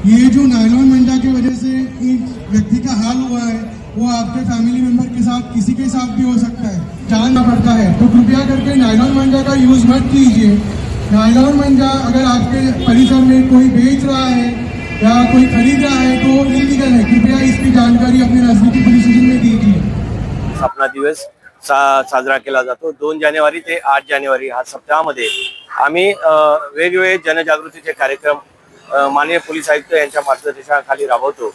ये जो नायलॉन मंडा की वजह से एक व्यक्ति का हाल हुआ है वो आपके फैमिली मेंबर के साथ किसी के साथ भी हो सकता है, जानना पड़ता है। तो कृपया करके नायलॉन मंडा का यूज मत कीजिए। नायलॉन मंडा अगर आपके परिसर में कोई बेच रहा है या कोई खरीद रहा है तो इलीगल है। कृपया इसकी जानकारी अपने नजदीकी पुलिस स्टेशन में दीजिए। स्थापना दिवस साजरा केला जातो। 2 जानेवारी ते 8 जानेवारी हा सप्ताहामध्ये आम्ही वेगवेगळे जनजागृतीचे कार्यक्रम माननीय पोलीस आयुक्त यांच्या मार्गदर्शनाखाली राबवतो।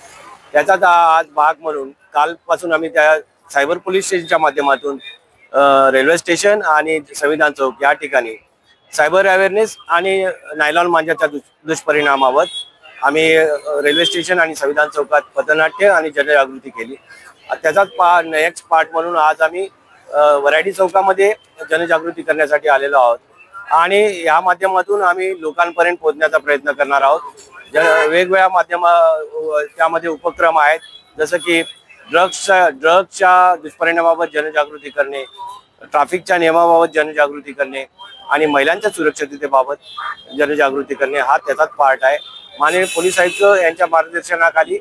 त्याचाच आज भाग म्हणून कालपासून आम्ही त्या सायबर पोलीस स्टेशनच्या माध्यमातून रेल्वे स्टेशन आणि संविधान चौक या ठिकाणी सायबर अवेअरनेस आणि नायलॉन मांजाच्या दुष्परिणामावर आम्ही रेल्वे स्टेशन आणि संविधान चौकात पथनाट्य आणि जनजागृती केली। त्याचाच नेक्स्ट पार्ट म्हणून आज आम्ही वरायटी चौकामध्ये जनजागृती करण्यासाठी आलेलो आहोत आणि या माध्यमातून आम्ही लोकांपर्यंत पोहोचण्याचा प्रयत्न करणार आहोत। वेगवेगळ्या त्यामध्ये उपक्रम आहेत, जसं की ड्रग्सच्या दुष्परिणामाबाबत जनजागृती करणे, ट्रॅफिकच्या नियमाबाबत जनजागृती करणे आणि महिलांच्या सुरक्षिततेबाबत जनजागृती करणे हा त्याचाच पार्ट आहे। माननीय पोलीस आयुक्त यांच्या मार्गदर्शनाखाली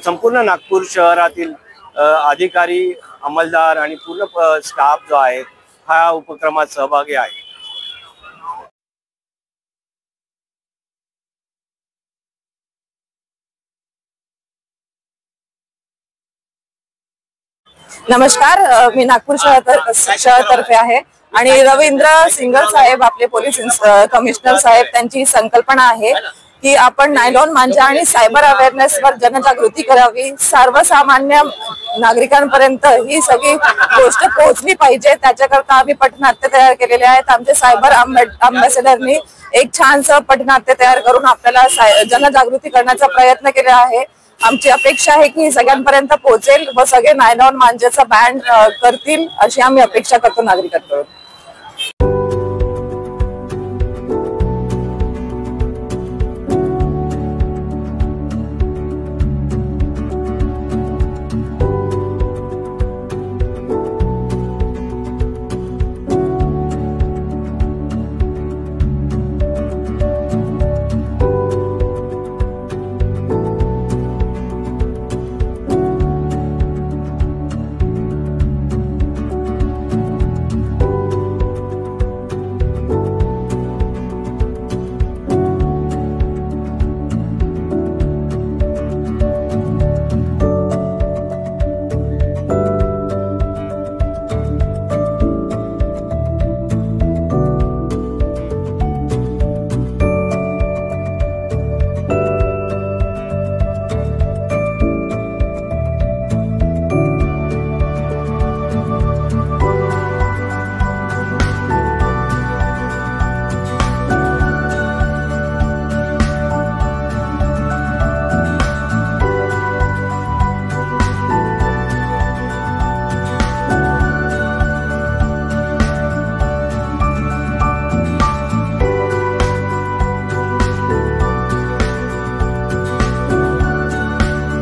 संपूर्ण नागपूर शहरातील अधिकारी, अंमलदार आणि पूर्ण स्टाफ जो आहे हा उपक्रमात सहभागी आहे। नमस्कार, मी नागपूर शहरातर्फे आहे आणि रवींद्र सिंगल साहेब आपले पोलीस कमिशनर साहेब त्यांची संकल्पना आहे की आपण नायलॉन मांजा आणि सायबर अवेअरनेस वर जनजागृती करावी। सर्वसामान्य नागरिकांपर्यंत ही सगळी गोष्ट पोहोचली पाहिजे, त्याच्याकरता आम्ही पटनाट्य तयार केलेले आहेत। आमचे सायबर अम्बॅसेडरनी एक छानसं पटनाट्य तयार करून आपल्याला जनजागृती करण्याचा प्रयत्न केला आहे। आमची अपेक्षा आहे की सगळ्यांपर्यंत पोहोचेल व सगळे नायलॉन मांजाचा बॅन करतील अशी आम्ही अपेक्षा करतो नागरिकांकडून।